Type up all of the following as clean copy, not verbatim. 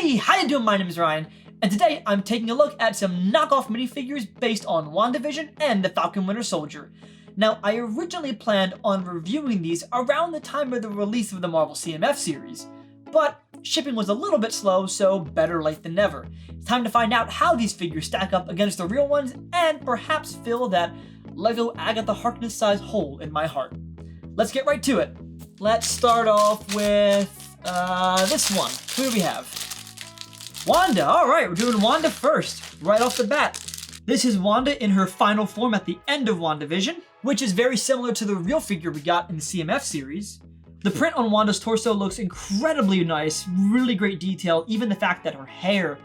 Hey, how you doing? My name is Ryan, and today I'm taking a look at some knockoff minifigures based on Wandavision and the Falcon Winter Soldier. Now, I originally planned on reviewing these around the time of the release of the Marvel CMF series, but shipping was a little bit slow, so better late than never. It's time to find out how these figures stack up against the real ones and perhaps fill that Lego Agatha Harkness size hole in my heart. Let's get right to it. Let's start off with this one. Who do we have? Wanda. All right, we're doing Wanda first, right off the bat. This is Wanda in her final form at the end of Wandavision, which is very similar to the real figure we got in the CMF series. The print on Wanda's torso looks incredibly nice, really great detail. Even the fact that her hair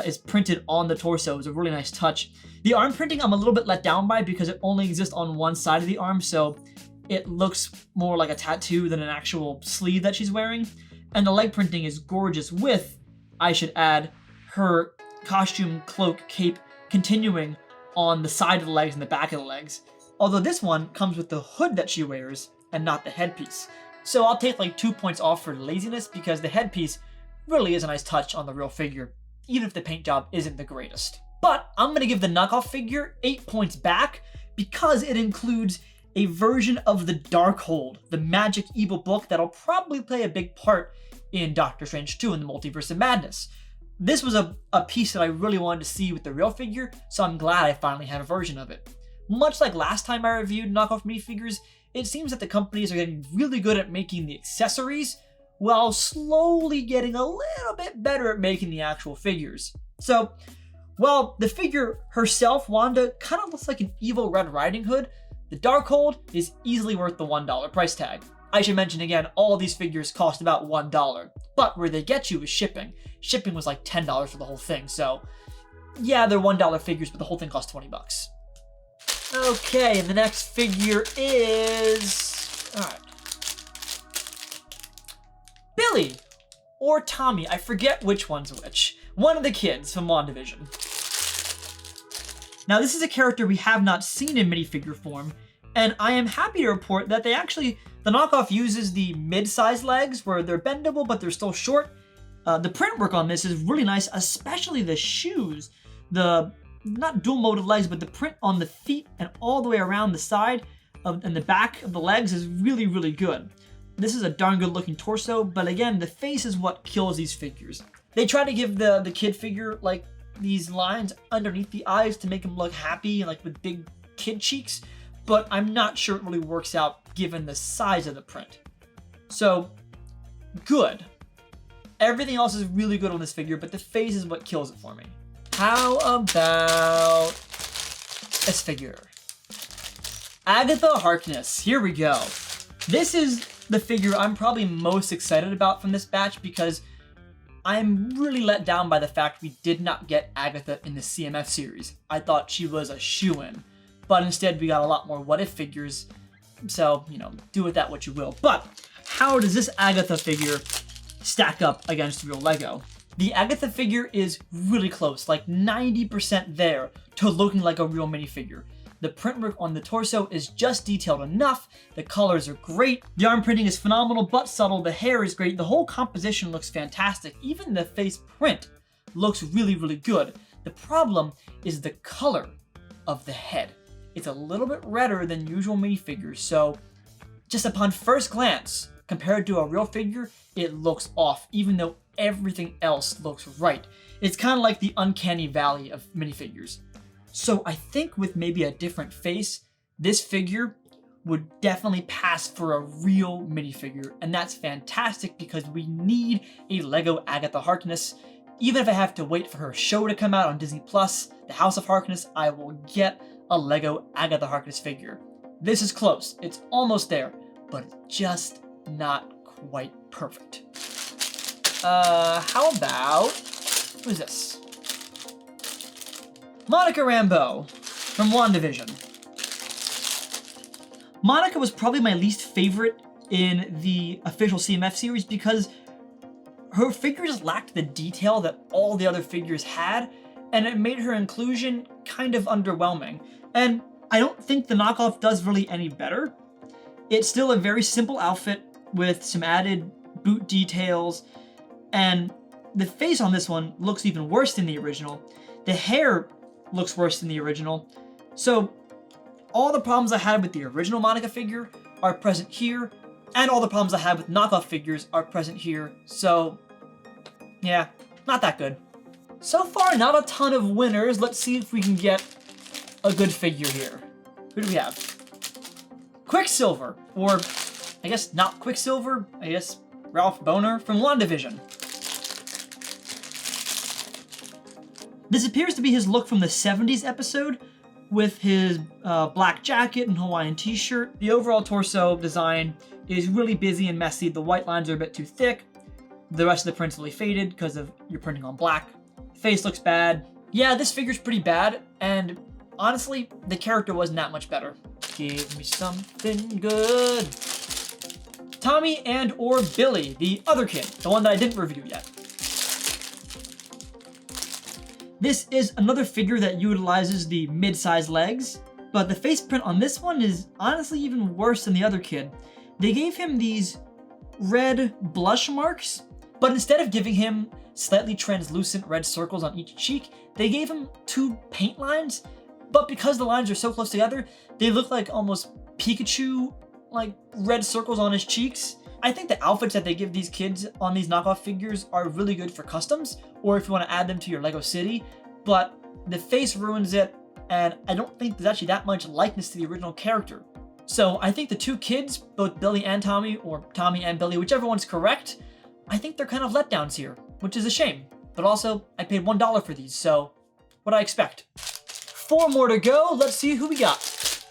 is printed on the torso is a really nice touch. The arm printing I'm a little bit let down by because it only exists on one side of the arm, so it looks more like a tattoo than an actual sleeve that she's wearing. And the leg printing is gorgeous with, I should add, her costume, cloak, cape continuing on the side of the legs and the back of the legs. Although this one comes with the hood that she wears and not the headpiece. So I'll take like 2 points off for laziness because the headpiece really is a nice touch on the real figure, even if the paint job isn't the greatest. But I'm going to give the knockoff figure 8 points back because it includes a version of the Darkhold, the magic evil book that'll probably play a big part in Doctor Strange 2 in the Multiverse of Madness. This was a piece that I really wanted to see with the real figure, so I'm glad I finally have a version of it. Much like last time I reviewed knockoff minifigures, it seems that the companies are getting really good at making the accessories, while slowly getting a little bit better at making the actual figures. So, while the figure herself, Wanda, kind of looks like an evil Red Riding Hood, the Darkhold is easily worth the $1 price tag. I should mention again, all these figures cost about $1, but where they get you is shipping. Shipping was like $10 for the whole thing, so yeah, they're $1 figures, but the whole thing costs 20 bucks. Okay, and the next figure is... alright. Billy! Or Tommy, I forget which one's which. One of the kids from Wandavision. Now, this is a character we have not seen in minifigure form, and I am happy to report that the knockoff uses the mid-size legs where they're bendable but they're still short. The print work on this is really nice, especially the shoes. The not dual-molded legs, but the print on the feet and all the way around the side and the back of the legs is really, really good. This is a darn good-looking torso, but again, the face is what kills these figures. They try to give the kid figure like these lines underneath the eyes to make him look happy and like with big kid cheeks, but I'm not sure it really works out given the size of the print. So, good. Everything else is really good on this figure, but the face is what kills it for me. How about this figure? Agatha Harkness, here we go. This is the figure I'm probably most excited about from this batch because I'm really let down by the fact we did not get Agatha in the CMF series. I thought she was a shoo-in, but instead we got a lot more what-if figures, so, you know, do with that what you will. But how does this Agatha figure stack up against real Lego? The Agatha figure is really close, like 90% there, to looking like a real minifigure. The print work on the torso is just detailed enough, the colors are great, the arm printing is phenomenal but subtle, the hair is great, the whole composition looks fantastic, even the face print looks really, really good. The problem is the color of the head. It's a little bit redder than usual minifigures, so just upon first glance, compared to a real figure, it looks off, even though everything else looks right. It's kind of like the uncanny valley of minifigures. So I think with maybe a different face, this figure would definitely pass for a real minifigure, and that's fantastic because we need a Lego Agatha Harkness. Even if I have to wait for her show to come out on Disney+, The House of Harkness, I will get a Lego Agatha Harkness figure. This is close, it's almost there, but it's just not quite perfect. How about, who's this? Monica Rambo from Wandavision. Monica was probably my least favorite in the official CMF series because her figures lacked the detail that all the other figures had, and it made her inclusion kind of underwhelming. And I don't think the knockoff does really any better. It's still a very simple outfit with some added boot details, and the face on this one looks even worse than the original. The hair looks worse than the original. So all the problems I had with the original Monica figure are present here, and all the problems I had with knockoff figures are present here. So yeah, not that good. So far, not a ton of winners. Let's see if we can get a good figure here. Who do we have? Quicksilver, or I guess not Quicksilver, I guess Ralph Boner from Wandavision. This appears to be his look from the 70s episode, with his black jacket and Hawaiian t-shirt. The overall torso design is really busy and messy. The white lines are a bit too thick. The rest of the print's really faded because of you're printing on black. Face looks bad. Yeah, this figure's pretty bad, and honestly, the character wasn't that much better. Give me something good. Tommy and or Billy, the other kid, the one that I didn't review yet. This is another figure that utilizes the mid-size legs, but the face print on this one is honestly even worse than the other kid. They gave him these red blush marks, but instead of giving him slightly translucent red circles on each cheek, they gave him 2 paint lines, but because the lines are so close together, they look like almost Pikachu, like red circles on his cheeks. I think the outfits that they give these kids on these knockoff figures are really good for customs, or if you want to add them to your Lego City, but the face ruins it, and I don't think there's actually that much likeness to the original character. So I think the 2 kids, both Billy and Tommy, or Tommy and Billy, whichever one's correct, I think they're kind of letdowns here, which is a shame. But also, I paid $1 for these, so what'd I expect? 4 more to go, let's see who we got.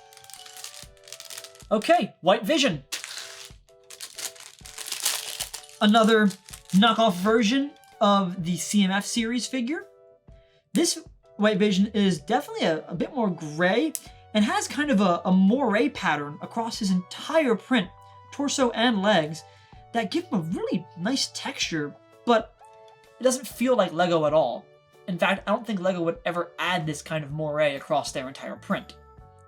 Okay, White Vision. Another knockoff version of the CMF series figure. This White Vision is definitely a bit more gray and has kind of a moire pattern across his entire print, torso and legs, that give him a really nice texture, but it doesn't feel like Lego at all. In fact, I don't think Lego would ever add this kind of moire across their entire print.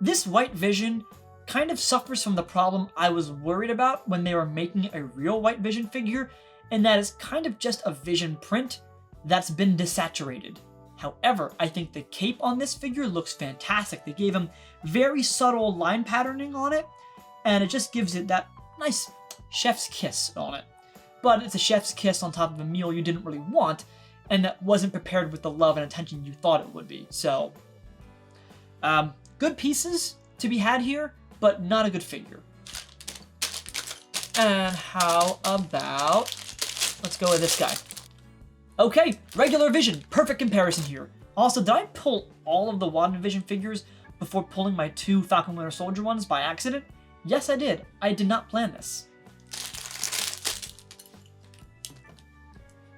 This White Vision kind of suffers from the problem I was worried about when they were making a real White Vision figure, and that is kind of just a Vision print that's been desaturated. However, I think the cape on this figure looks fantastic. They gave him very subtle line patterning on it, and it just gives it that nice chef's kiss on it. But it's a chef's kiss on top of a meal you didn't really want, and that wasn't prepared with the love and attention you thought it would be. So, good pieces to be had here, but not a good figure. And how about, let's go with this guy. Okay, regular Vision, perfect comparison here. Also, did I pull all of the Wandavision figures before pulling my 2 Falcon Winter Soldier ones by accident? Yes, I did. I did not plan this.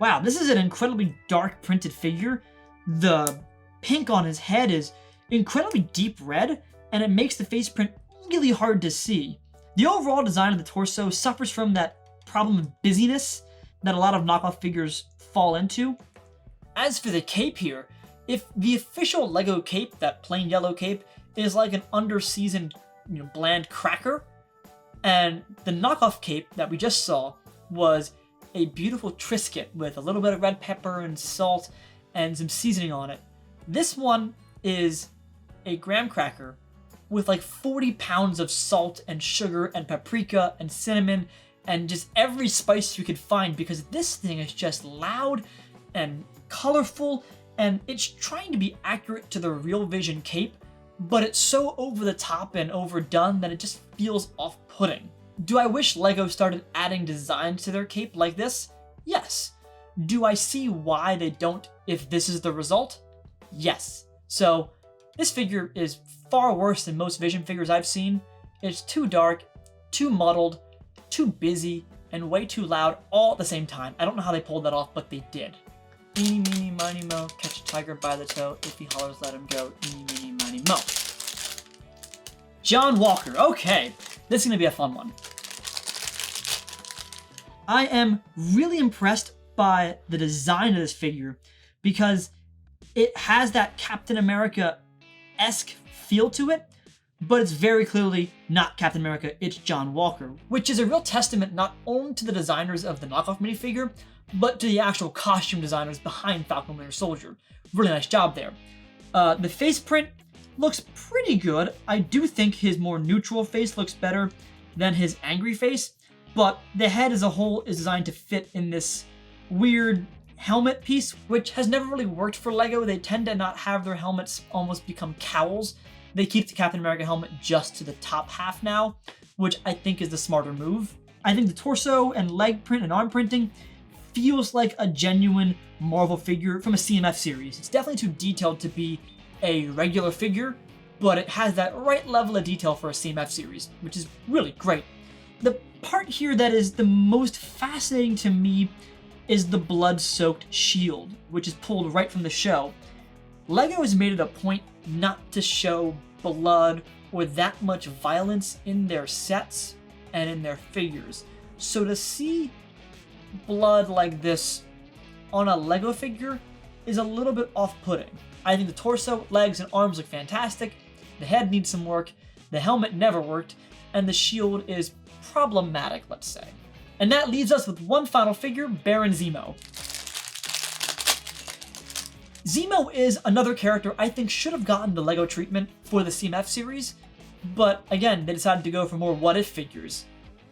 Wow, this is an incredibly dark printed figure. The pink on his head is incredibly deep red, and it makes the face print really hard to see. The overall design of the torso suffers from that problem of busyness that a lot of knockoff figures fall into. As for the cape here, if the official Lego cape, that plain yellow cape, is like an under-seasoned, bland cracker, and the knockoff cape that we just saw was a beautiful Triscuit with a little bit of red pepper and salt and some seasoning on it. This one is a graham cracker with like 40 pounds of salt and sugar and paprika and cinnamon and just every spice you could find, because this thing is just loud and colorful, and it's trying to be accurate to the real Vision cape, but it's so over the top and overdone that it just feels off-putting. Do I wish Lego started adding designs to their cape like this? Yes. Do I see why they don't if this is the result? Yes. So this figure is far worse than most Vision figures I've seen. It's too dark, too muddled, too busy, and way too loud all at the same time. I don't know how they pulled that off, but they did. Eeny, meeny, miny, mo, catch a tiger by the toe. If he hollers, let him go. Eeny, meeny, miny, mo. John Walker. Okay, this is going to be a fun one. I am really impressed by the design of this figure because it has that Captain America-esque feel to it, but it's very clearly not Captain America, it's John Walker, which is a real testament not only to the designers of the knockoff minifigure, but to the actual costume designers behind Falcon Winter Soldier. Really nice job there. The face print looks pretty good. I do think his more neutral face looks better than his angry face, but the head as a whole is designed to fit in this weird helmet piece, which has never really worked for LEGO. They tend to not have their helmets almost become cowls. They keep the Captain America helmet just to the top half now, which I think is the smarter move. I think the torso and leg print and arm printing feels like a genuine Marvel figure from a CMF series. It's definitely too detailed to be a regular figure, but it has that right level of detail for a CMF series, which is really great. The part here that is the most fascinating to me is the blood-soaked shield, which is pulled right from the show. LEGO has made it a point not to show blood or that much violence in their sets and in their figures. So to see blood like this on a LEGO figure is a little bit off-putting. I think the torso, legs, and arms look fantastic. The head needs some work. The helmet never worked. And the shield is problematic, let's say. And that leaves us with one final figure, Baron Zemo. Zemo is another character I think should have gotten the LEGO treatment for the CMF series, but again, they decided to go for more what-if figures.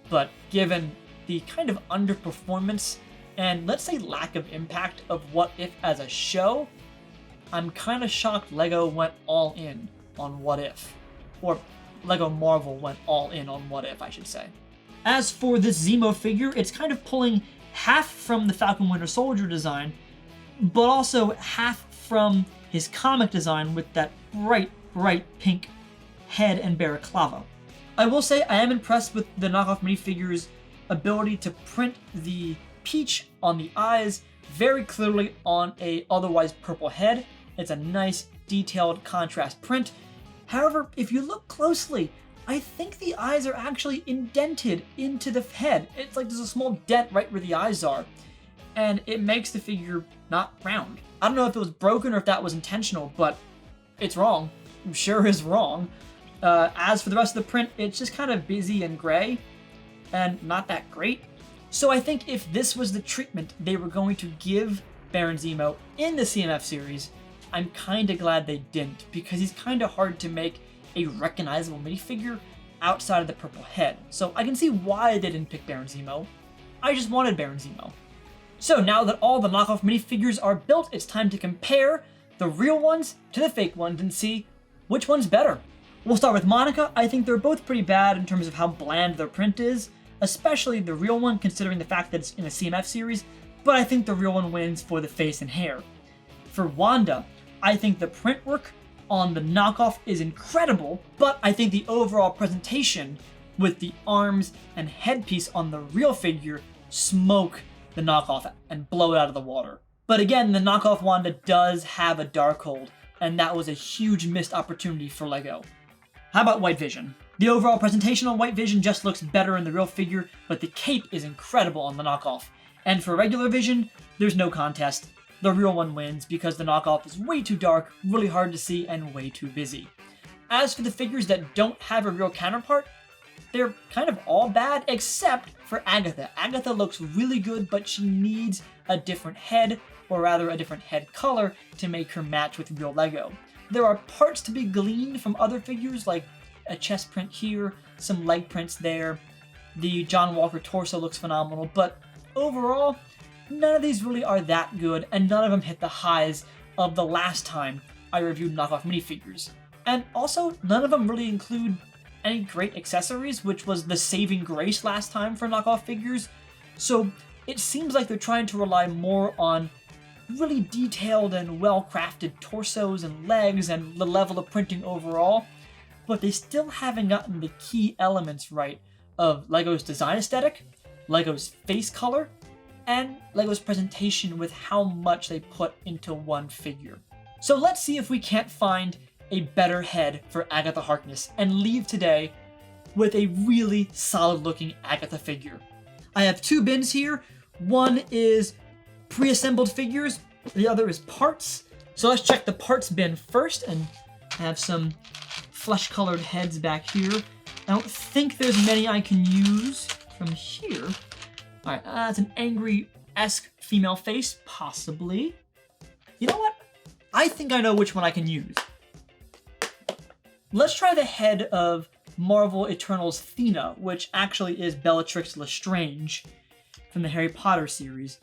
But given the kind of underperformance and, let's say, lack of impact of What If as a show, I'm kind of shocked LEGO went all in on What If. Or LEGO Marvel went all in on What If, I should say. As for this Zemo figure, it's kind of pulling half from the Falcon Winter Soldier design, but also half from his comic design with that bright pink head and balaclava. I will say I am impressed with the knockoff minifigure's ability to print the peach on the eyes very clearly on a otherwise purple head. It's a nice detailed contrast print. However, if you look closely, I think the eyes are actually indented into the head. It's like there's a small dent right where the eyes are, and it makes the figure not round. I don't know if it was broken or if that was intentional, but it's wrong. I'm sure is wrong. As for the rest of the print, it's just kind of busy and gray, and not that great. So I think if this was the treatment they were going to give Baron Zemo in the CMF series, I'm kind of glad they didn't, because he's kind of hard to make a recognizable minifigure outside of the purple head. So I can see why they didn't pick Baron Zemo. I just wanted Baron Zemo. So now that all the knockoff minifigures are built, it's time to compare the real ones to the fake ones and see which one's better. We'll start with Monica. I think they're both pretty bad in terms of how bland their print is, especially the real one considering the fact that it's in a CMF series, but I think the real one wins for the face and hair. For Wanda, I think the print work on the knockoff is incredible, but I think the overall presentation with the arms and headpiece on the real figure smoke the knockoff and blow it out of the water. But again, the knockoff Wanda does have a Darkhold, and that was a huge missed opportunity for LEGO. How about White Vision? The overall presentation on White Vision just looks better in the real figure, but the cape is incredible on the knockoff. And for regular Vision, there's no contest. The real one wins because the knockoff is way too dark, really hard to see, and way too busy. As for the figures that don't have a real counterpart, they're kind of all bad except for Agatha. Agatha looks really good, but she needs a different head, or rather a different head color, to make her match with real LEGO. There are parts to be gleaned from other figures, like a chest print here, some leg prints there. The John Walker torso looks phenomenal, but overall, none of these really are that good, and none of them hit the highs of the last time I reviewed knockoff minifigures. And also, none of them really include any great accessories, which was the saving grace last time for knockoff figures. So it seems like they're trying to rely more on really detailed and well-crafted torsos and legs and the level of printing overall, but they still haven't gotten the key elements right of LEGO's design aesthetic, LEGO's face color, and LEGO's presentation with how much they put into one figure. So let's see if we can't find a better head for Agatha Harkness and leave today with a really solid looking Agatha figure. I have two bins here. One is pre-assembled figures, the other is parts. So let's check the parts bin first, and I have some flesh colored heads back here. I don't think there's many I can use from here. Alright, that's an angry Marvel-esque female face, possibly. You know what? I think I know which one I can use. Let's try the head of Marvel Eternals Thena, which actually is Bellatrix Lestrange from the Harry Potter series.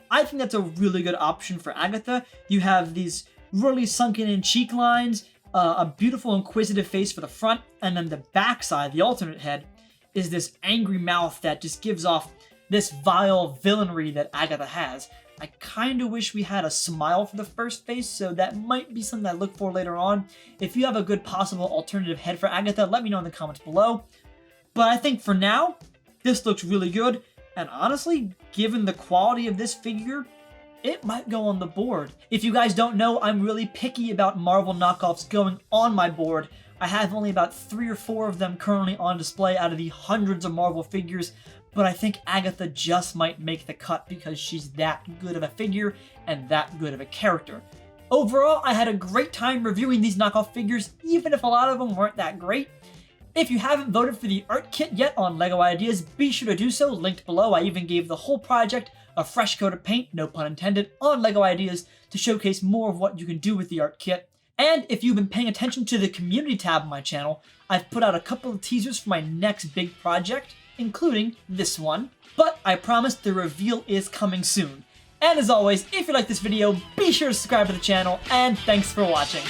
I think that's a really good option for Agatha. You have these really sunken in cheek lines, a beautiful inquisitive face for the front, and then the backside, the alternate head, is this angry mouth that just gives off this vile villainry that Agatha has. I kind of wish we had a smile for the first face, so that might be something I look for later on. If you have a good possible alternative head for Agatha, let me know in the comments below. But I think for now, this looks really good, and honestly, given the quality of this figure, it might go on the board. If you guys don't know, I'm really picky about Marvel knockoffs going on my board. I have only about 3 or 4 of them currently on display out of the hundreds of Marvel figures, but I think Agatha just might make the cut because she's that good of a figure and that good of a character. Overall, I had a great time reviewing these knockoff figures, even if a lot of them weren't that great. If you haven't voted for the art kit yet on LEGO Ideas, be sure to do so, linked below. I even gave the whole project a fresh coat of paint, no pun intended, on LEGO Ideas to showcase more of what you can do with the art kit. And if you've been paying attention to the community tab on my channel, I've put out a couple of teasers for my next big project, including this one. But I promise the reveal is coming soon. And as always, if you like this video, be sure to subscribe to the channel, and thanks for watching.